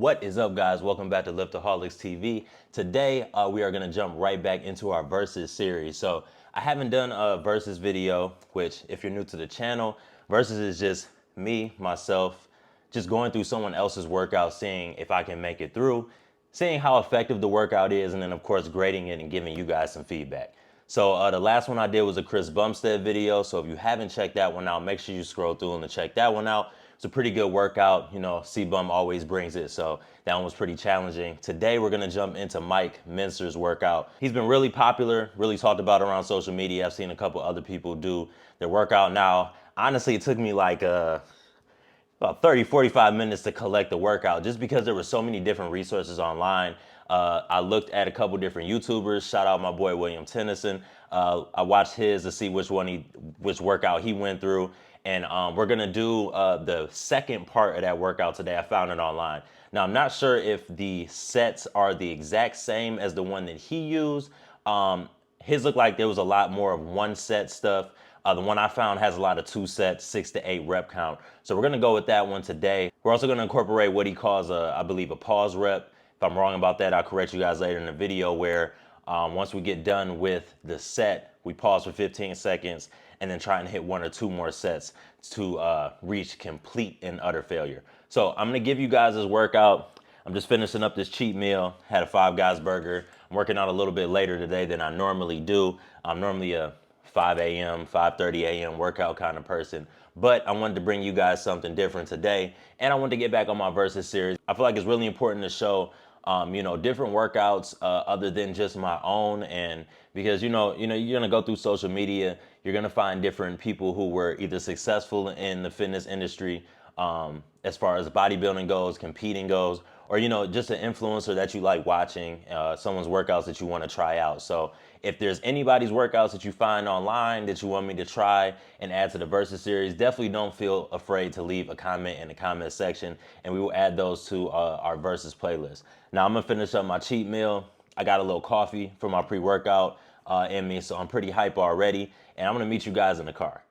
What is up, guys? Welcome back to Lift-a-holics TV. Today, we are going to jump right back into our versus series. So I haven't done a versus video, which if you're new to the channel, versus is just me, myself, just going through someone else's workout, seeing if I can make it through, seeing how effective the workout is, and then of course grading it and giving you guys some feedback. So the last one I did was a Chris Bumstead video. So if you haven't checked that one out, make sure you scroll through and check that one out. It's a pretty good workout. You know, C-Bum always brings it. So that one was pretty challenging. Today, we're going to jump into Mike Mentzer's workout. He's been really popular, really talked about around social media. I've seen a couple other people do their workout now. Honestly, it took me like about 30, 45 minutes to collect the workout just because there were so many different resources online. I looked at a couple different YouTubers. Shout out my boy William Tennyson. I watched his to see which workout he went through. And we're gonna do the second part of that workout today. I found it online. Now, I'm not sure if the sets are the exact same as the one that he used. His looked like there was a lot more of one set stuff. The one I found has a lot of 2 sets, 6 to 8 rep count. So we're gonna go with that one today. We're also gonna incorporate what he calls, I believe, a pause rep. If I'm wrong about that, I'll correct you guys later in the video, where once we get done with the set, we pause for 15 seconds and then try and hit 1 or 2 more sets to reach complete and utter failure. So I'm gonna give you guys this workout. I'm just finishing up this cheat meal. Had a Five Guys burger. I'm working out a little bit later today than I normally do. I'm normally a 5 a.m., 5:30 a.m. workout kind of person. But I wanted to bring you guys something different today. And I wanted to get back on my versus series. I feel like it's really important to show different workouts other than just my own. And because, you're gonna go through social media, you're gonna find different people who were either successful in the fitness industry, as far as bodybuilding goes, competing goes, or, just an influencer that you like watching, someone's workouts that you want to try out. So if there's anybody's workouts that you find online that you want me to try and add to the versus series, definitely don't feel afraid to leave a comment in the comment section, and we will add those to our versus playlist. Now I'm gonna finish up my cheat meal. I got a little coffee for my pre-workout in me, so I'm pretty hype already, and I'm gonna meet you guys in the car.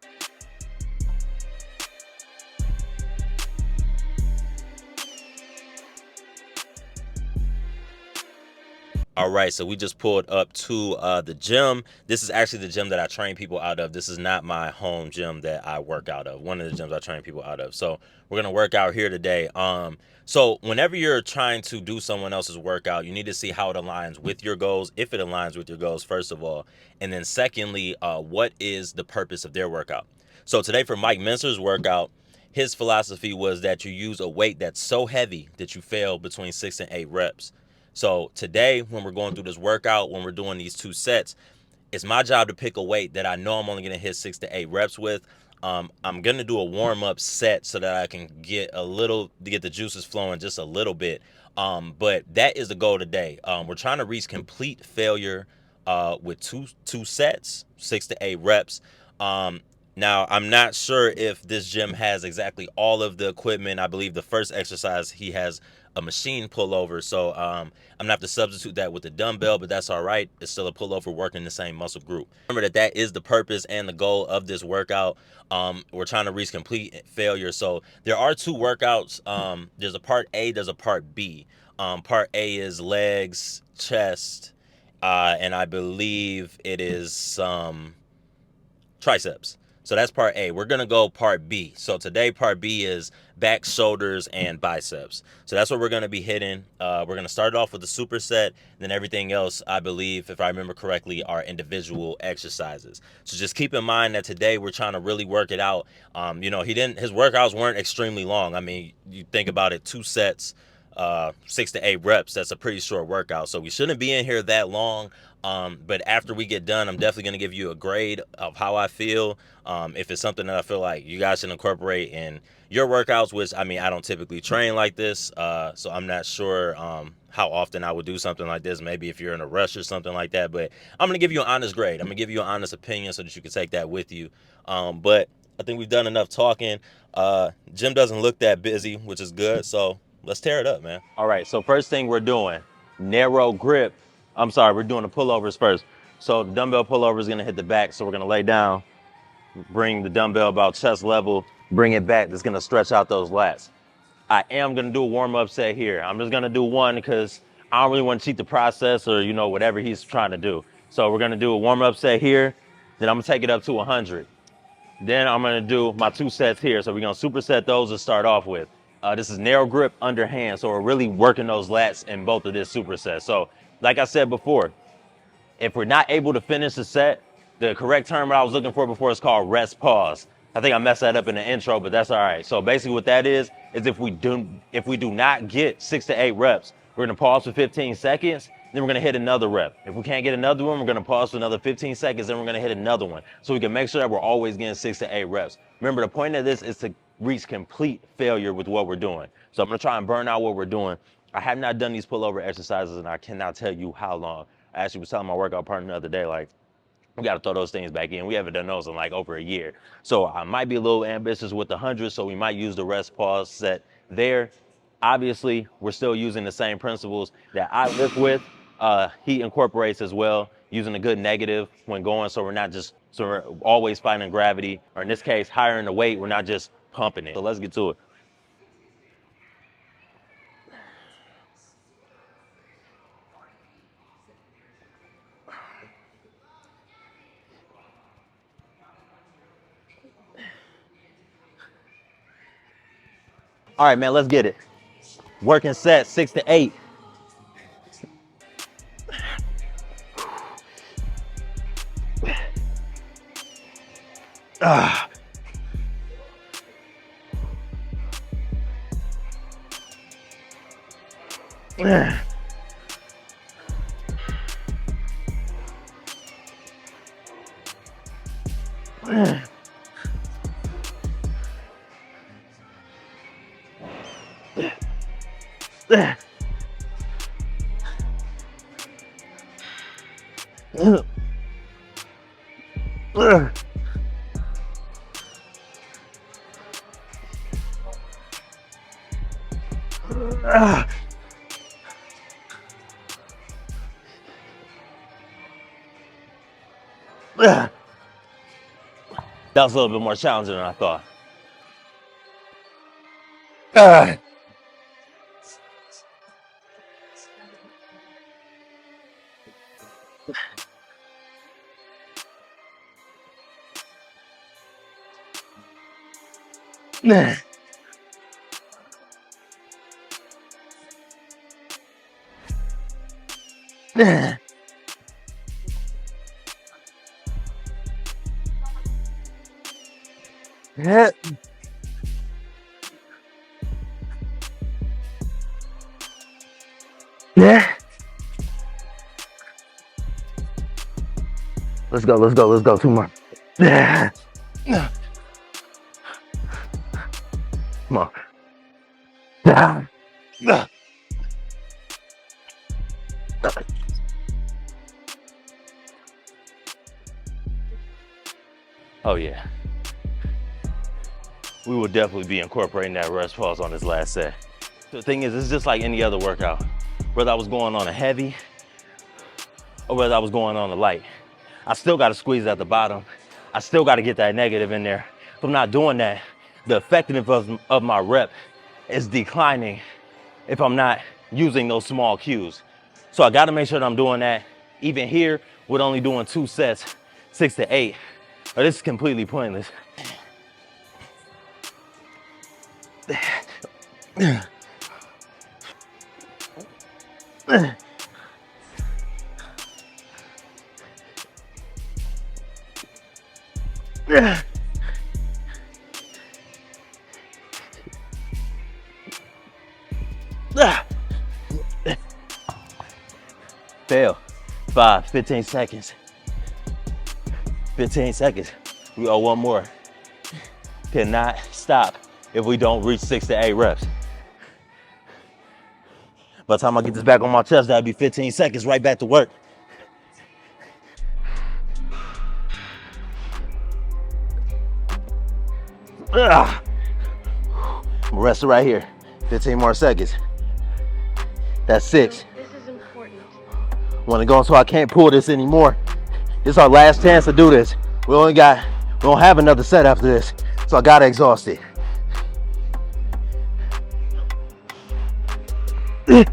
All right, so we just pulled up to the gym. This is actually the gym that I train people out of. This is not my home gym that I work out of. One of the gyms I train people out of. So we're gonna work out here today. So whenever you're trying to do someone else's workout, you need to see how it aligns with your goals, if it aligns with your goals, first of all. And then secondly, what is the purpose of their workout? So today for Mike Mentzer's workout, his philosophy was that you use a weight that's so heavy that you fail between 6 and 8 reps. So today, when we're going through this workout, when we're doing these 2 sets, it's my job to pick a weight that I know I'm only going to hit 6 to 8 reps with. I'm going to do a warm-up set so that I can get the juices flowing just a little bit. But that is the goal today. We're trying to reach complete failure with two sets, 6 to 8 reps. Now, I'm not sure if this gym has exactly all of the equipment. I believe the first exercise, he has a machine pullover. So I'm gonna have to substitute that with the dumbbell, but that's all right. It's still a pullover working the same muscle group. Remember that is the purpose and the goal of this workout. We're trying to reach complete failure. So there are 2 workouts. There's a part A, there's a part B. Part A is legs, chest, and I believe it is triceps. So that's part A. We're going to go part B. So today, part B is back, shoulders, and biceps. So that's what we're going to be hitting. We're going to start off with the superset. Then everything else, I believe, if I remember correctly, are individual exercises. So just keep in mind that today we're trying to really work it out. His workouts weren't extremely long. I mean, you think about it, 2 sets, 6 to 8 reps. That's a pretty short workout. So we shouldn't be in here that long. But after we get done, I'm definitely going to give you a grade of how I feel. If it's something that I feel like you guys should incorporate in your workouts, which, I mean, I don't typically train like this. So I'm not sure how often I would do something like this. Maybe if you're in a rush or something like that. But I'm going to give you an honest grade. I'm going to give you an honest opinion so that you can take that with you. But I think we've done enough talking. Gym doesn't look that busy, which is good. So let's tear it up, man. All right, so first thing we're doing, narrow grip. I'm sorry, we're doing the pullovers first. So the dumbbell pullover is gonna hit the back. So we're gonna lay down, bring the dumbbell about chest level, bring it back. That's gonna stretch out those lats. I am gonna do a warm-up set here. I'm just gonna do one because I don't really want to cheat the process or, you know, whatever he's trying to do. So we're gonna do a warm-up set here, then I'm gonna take it up to 100. Then I'm gonna do my 2 sets here. So we're gonna superset those to start off with. This is narrow grip underhand. So we're really working those lats in both of this superset. So like I said before, if we're not able to finish the set, the correct term I was looking for before is called rest pause. I think I messed that up in the intro, but that's all right. So basically what that is if we do not get 6 to 8 reps, we're gonna pause for 15 seconds, then we're gonna hit another rep. If we can't get another one, we're gonna pause for another 15 seconds, then we're gonna hit another one. So we can make sure that we're always getting 6 to 8 reps. Remember, the point of this is to reach complete failure with what we're doing. So I'm gonna try and burn out what we're doing. I have not done these pullover exercises and I cannot tell you how long. I actually was telling my workout partner the other day, like, we got to throw those things back in. We haven't done those in like over a year. So I might be a little ambitious with the 100, so we might use the rest pause set there. Obviously, we're still using the same principles that I lift with. He incorporates as well, using a good negative when going, so we're always fighting gravity, or in this case, higher in the weight, we're not just pumping it. So let's get to it. All right, man, let's get it. Working set 6 to 8. That was a little bit more challenging than I thought. Let's go, let's go, let's go. 2 more. Come on. Oh yeah. We will definitely be incorporating that rest pause on this last set. The thing is, it's just like any other workout. Whether I was going on a heavy or whether I was going on a light, I still got to squeeze at the bottom. I still got to get that negative in there. If I'm not doing that, the effectiveness of my rep is declining if I'm not using those small cues. So I got to make sure that I'm doing that. Even here, with only doing 2 sets, 6 to 8. But this is completely pointless. Fail. 15 seconds. 15 seconds. We owe 1 more. Cannot stop if we don't reach 6 to 8 reps. By the time I get this back on my chest, that'll be 15 seconds, right back to work. I'm gonna rest it right here. 15 more seconds. That's 6. This is important. Want to go until I can't pull this anymore. This is our last chance to do this. We don't have another set after this, so I gotta exhaust it. Yep.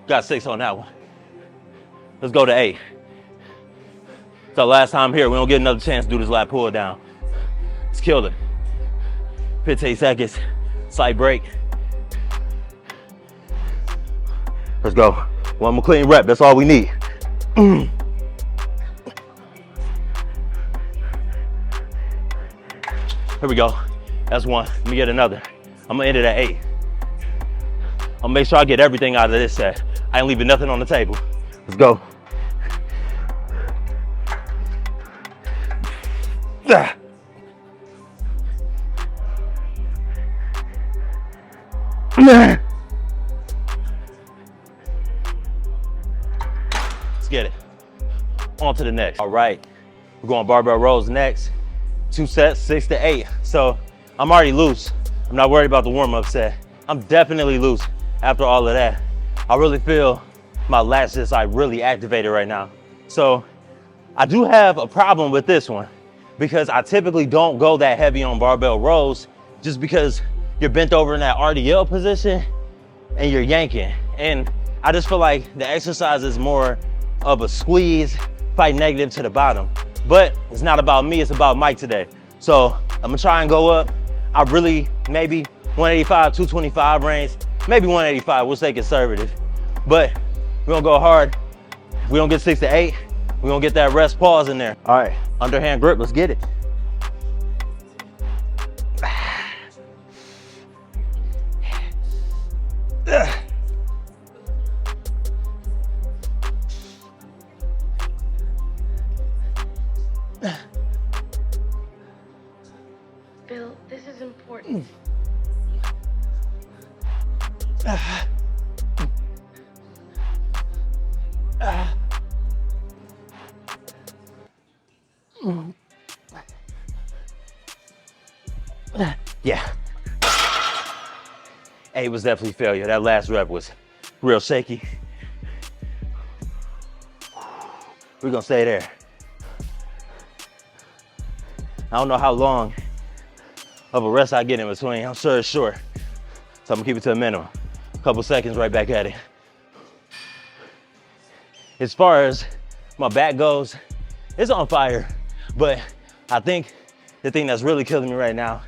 Got 6 on that one. Let's go to 8. It's our last time here. We don't get another chance to do this lat pull down. Let's kill it. 15 seconds. Slight break. Let's go. One more clean rep. That's all we need. Here we go. That's 1. Let me get another. I'm gonna end it at 8. I'll make sure I get everything out of this set. I ain't leaving nothing on the table. Let's go. Let's get it. On to the next. All right, we're going barbell rows next. 2 sets, 6 to 8. So I'm already loose. I'm not worried about the warm-up set. I'm definitely loose after all of that. I really feel my lats just like really activated right now. So I do have a problem with this one because I typically don't go that heavy on barbell rows just because you're bent over in that RDL position and you're yanking. And I just feel like the exercise is more of a squeeze, fight negative to the bottom. But it's not about me, it's about Mike today. So I'm gonna try and go up. I really, maybe 185, 225 range, maybe 185, we'll stay conservative. But we're gonna go hard. If we don't get 6 to 8, we're gonna get that rest pause in there. All right, underhand grip, let's get it. Bill, this is important. Yeah. 8 was definitely failure. That last rep was real shaky. We're gonna stay there. I don't know how long of a rest I get in between. I'm sure it's short. So I'm gonna keep it to a minimum. A couple seconds, right back at it. As far as my back goes, it's on fire. But I think the thing that's really killing me right now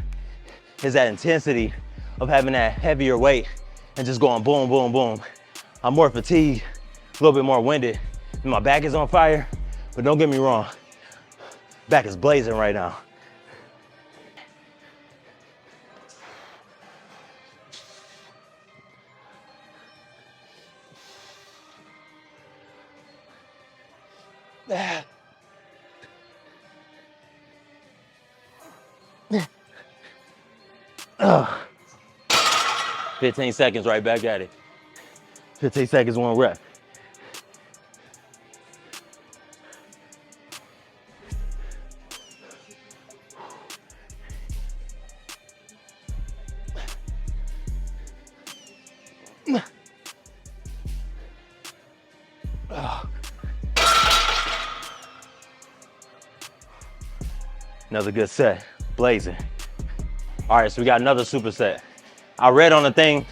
is that intensity of having that heavier weight and just going boom, boom, boom. I'm more fatigued, a little bit more winded, and my back is on fire, but don't get me wrong, back is blazing right now. Ugh. 15 seconds, right back at it. 15 seconds, 1 rep. Another good set, blazing. All right, so we got another superset. I read on the thing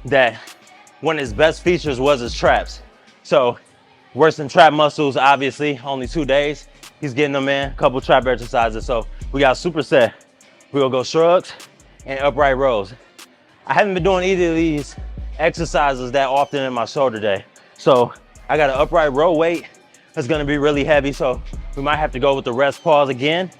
that one of his best features was his traps. So works than trap muscles, obviously, only 2 days. He's getting them in, a couple trap exercises. So we got superset. We're gonna go shrugs and upright rows. I haven't been doing either of these exercises that often in my shoulder day. So I got an upright row weight that's gonna be really heavy. So we might have to go with the rest pause again.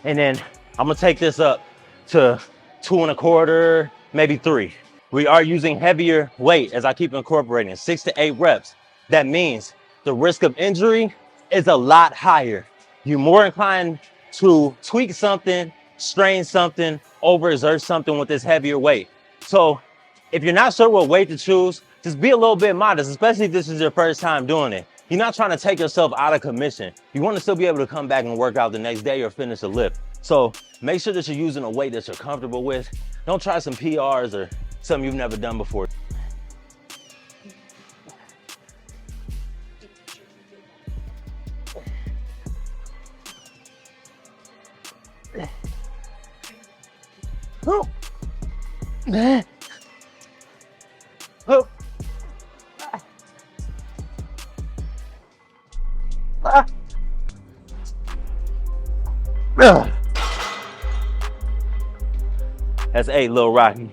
And then I'm gonna take this up to 2 1/4, maybe 3. We are using heavier weight as I keep incorporating 6 to 8 reps. That means the risk of injury is a lot higher. You're more inclined to tweak something, strain something, overexert something with this heavier weight. So if you're not sure what weight to choose, just be a little bit modest, especially if this is your first time doing it. You're not trying to take yourself out of commission. You want to still be able to come back and work out the next day or finish a lift. So make sure that you're using a weight that you're comfortable with. Don't try some PRs or something you've never done before. Oh. Oh. Ah. That's 8, Lil Rocky.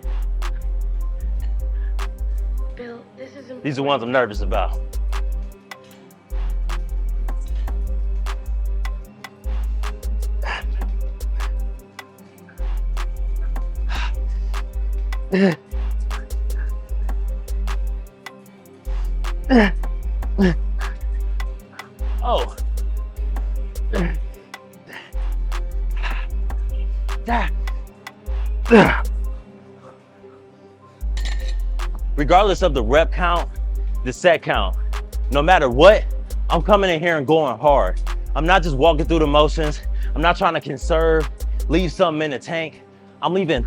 Bill, this is important. These are the ones I'm nervous about. Oh. Regardless of the rep count, the set count, no matter what, I'm coming in here and going hard. I'm not just walking through the motions. I'm not trying to conserve, leave something in the tank. I'm leaving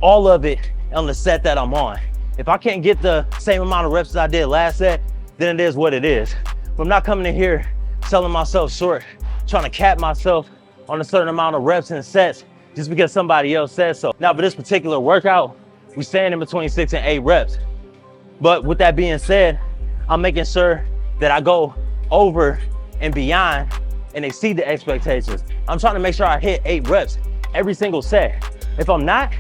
all of it on the set that I'm on. If I can't get the same amount of reps as I did last set, then it is what it is. But I'm not coming in here selling myself short, trying to cap myself on a certain amount of reps and sets just because somebody else says so. Now, for this particular workout, we stand in between 6 and 8 reps. But with that being said, I'm making sure that I go over and beyond and exceed the expectations. I'm trying to make sure I hit 8 reps every single set. If I'm not,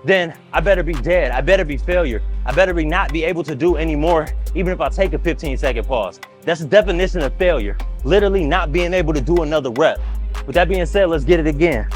then I better be dead. I better be failure. I better not be able to do any more, even if I take a 15-second pause. That's the definition of failure. Literally not being able to do another rep. With that being said, let's get it again.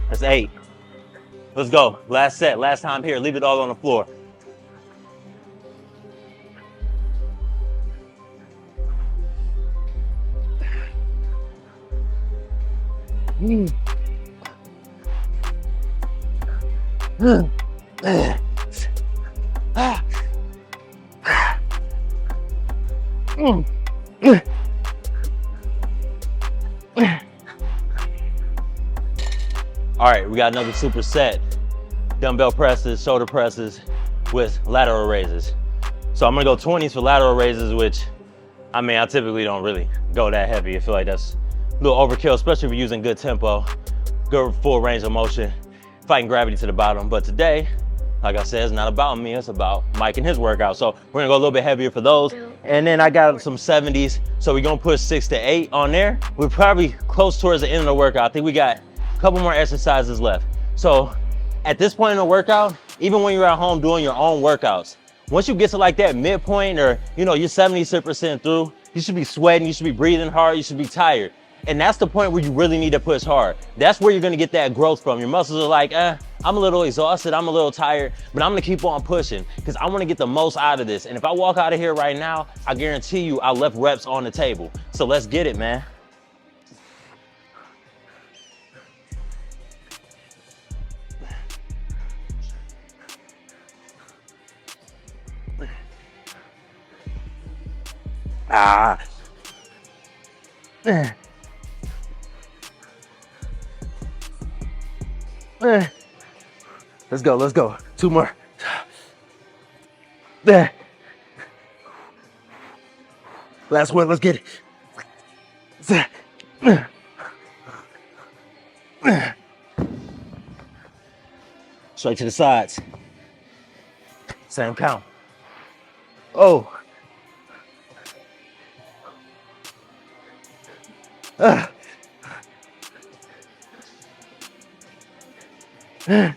That's 8. Let's go. Last set, last time here. Leave it all on the floor. All right, we got another superset. Dumbbell presses, shoulder presses with lateral raises. So I'm gonna go 20s for lateral raises, which, I mean, I typically don't really go that heavy. I feel like that's a little overkill, especially if you're using good tempo, good full range of motion, fighting gravity to the bottom. But today, like I said, it's not about me, it's about Mike and his workout. So we're gonna go a little bit heavier for those. And then I got some 70s, so we're gonna push 6 to 8 on there. We're probably close towards the end of the workout. I think we got a couple more exercises left. So at this point in the workout, even when you're at home doing your own workouts, once you get to like that midpoint, or you're 70% through, you should be sweating, you should be breathing hard, you should be tired. And that's the point where you really need to push hard. That's where you're gonna get that growth from. Your muscles are like, I'm a little exhausted, I'm a little tired, but I'm gonna keep on pushing because I wanna get the most out of this. And if I walk out of here right now, I guarantee you I left reps on the table. So let's get it, man. Let's go, let's go. 2 more. Last one, let's get it. Straight to the sides. Same count. Oh. So,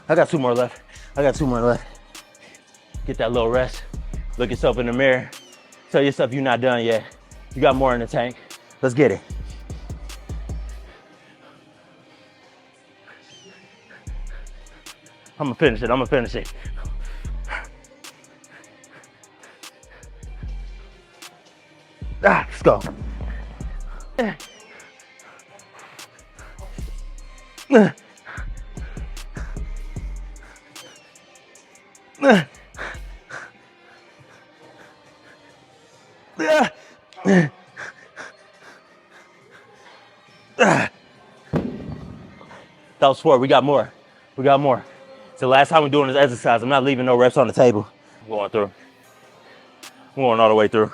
I got 2 more left. I got 2 more left. Get that little rest. Look yourself in the mirror. Tell yourself you're not done yet. You got more in the tank. Let's get it. I'm gonna finish it. I'm gonna finish it. Let's go. That was 4. We got more. We got more. It's the last time we're doing this exercise. I'm not leaving no reps on the table. I'm going through. I'm going all the way through.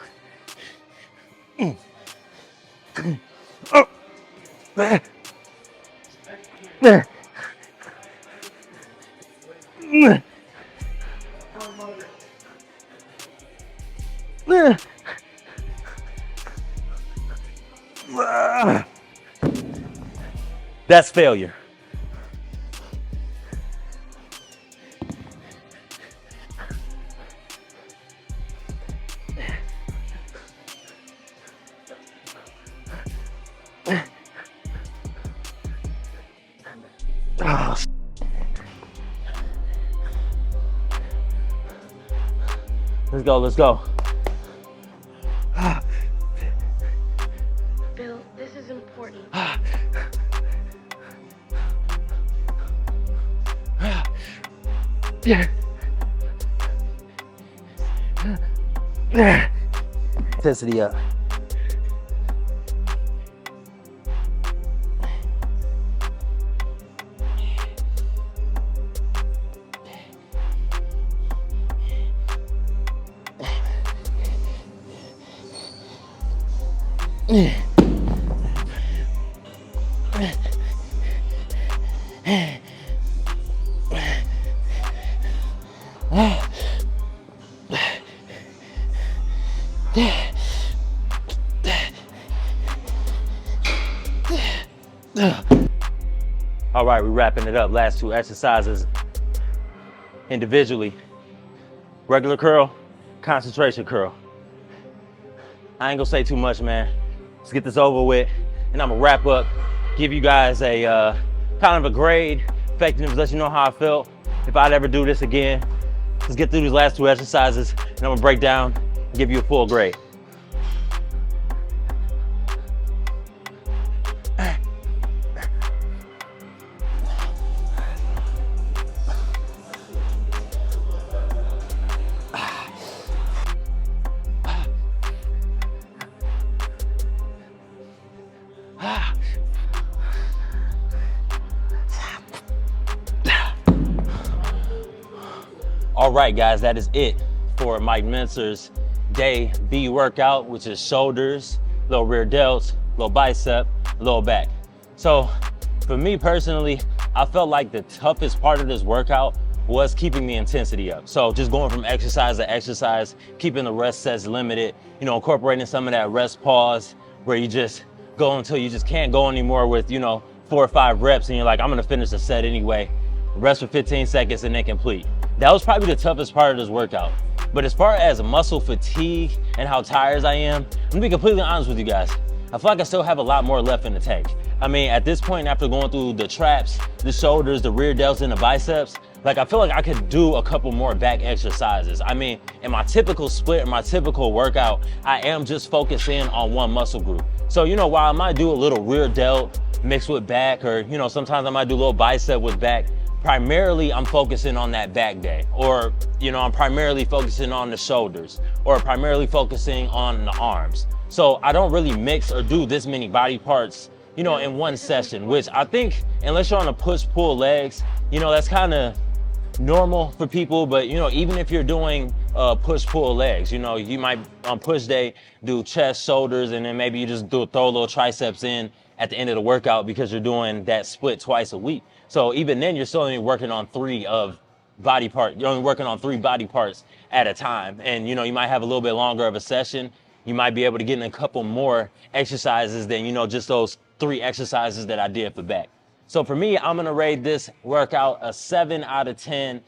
That's failure. Let's go, let's go. Bill, this is important. Intensity up. All right, we're wrapping it up. Last 2 exercises individually. Regular curl, concentration curl. I ain't gonna say too much, man. Let's get this over with, and I'm gonna wrap up, give you guys a kind of a grade, effectiveness, let you know how I felt. If I'd ever do this again, let's get through these last 2 exercises, and I'm gonna break down and give you a full grade. All right, guys, that is it for Mike Mentzer's day B workout, which is shoulders, little rear delts, little bicep, lower back. So for me personally, I felt like the toughest part of this workout was keeping the intensity up. So just going from exercise to exercise, keeping the rest sets limited, you know, incorporating some of that rest pause where you just go until you just can't go anymore with, you know, 4 or 5 reps and you're like, I'm gonna finish the set anyway. Rest for 15 seconds and then complete. That was probably the toughest part of this workout. But as far as muscle fatigue and how tired I am, I'm gonna be completely honest with you guys. I feel like I still have a lot more left in the tank. I mean, at this point, after going through the traps, the shoulders, the rear delts, and the biceps, like I feel like I could do a couple more back exercises. I mean, in my typical split, in my typical workout, I am just focusing on one muscle group. So, you know, while I might do a little rear delt mixed with back, or, you know, sometimes I might do a little bicep with back, primarily I'm focusing on that back day, or, you know, I'm primarily focusing on the shoulders, or primarily focusing on the arms. So I don't really mix or do this many body parts, you know, in one session, which I think unless you're on a push-pull legs, you know, that's kind of normal for people. But, you know, even if you're doing push-pull legs, you know, you might on push day do chest, shoulders, and then maybe you just throw a little triceps in at the end of the workout because you're doing that split twice a week. So even then, you're still only working on you're only working on 3 body parts at a time. And you might have a little bit longer of a session. You might be able to get in a couple more exercises than, just those 3 exercises that I did for back. So for me, I'm gonna rate this workout a 7 out of 10,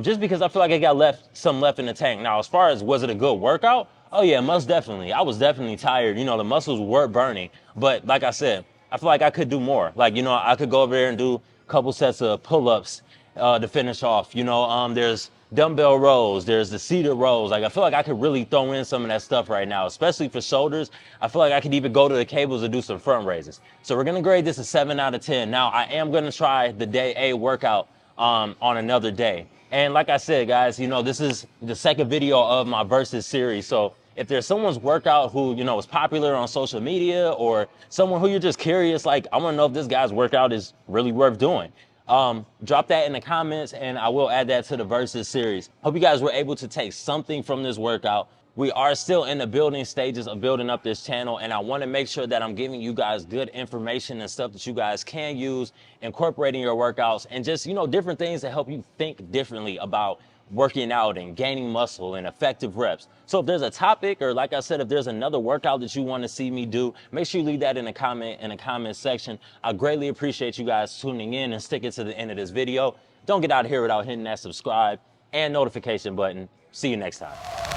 just because I feel like I got some left in the tank. Now, as far as was it a good workout? Oh yeah, most definitely. I was definitely tired. The muscles were burning. But like I said, I feel like I could do more. Like, I could go over there and do a couple sets of pull-ups to finish off. There's dumbbell rows, there's the seated rows. Like, I feel like I could really throw in some of that stuff right now, especially for shoulders. I feel like I could even go to the cables and do some front raises. So we're gonna grade this a 7 out of 10. Now, I am gonna try the day A workout on another day. And like I said, guys, this is the second video of my versus series. So if there's someone's workout who, is popular on social media, or someone who you're just curious, like, I wanna know if this guy's workout is really worth doing, drop that in the comments and I will add that to the versus series. Hope you guys were able to take something from this workout. We are still in the building stages of building up this channel, and I want to make sure that I'm giving you guys good information and stuff that you guys can use, incorporating your workouts, and just, different things that help you think differently about working out and gaining muscle and effective reps. So if there's a topic, or like I said, if there's another workout that you want to see me do, make sure you leave that in the comment section. I greatly appreciate you guys tuning in and sticking to the end of this video. Don't get out of here without hitting that subscribe and notification button. See you next time.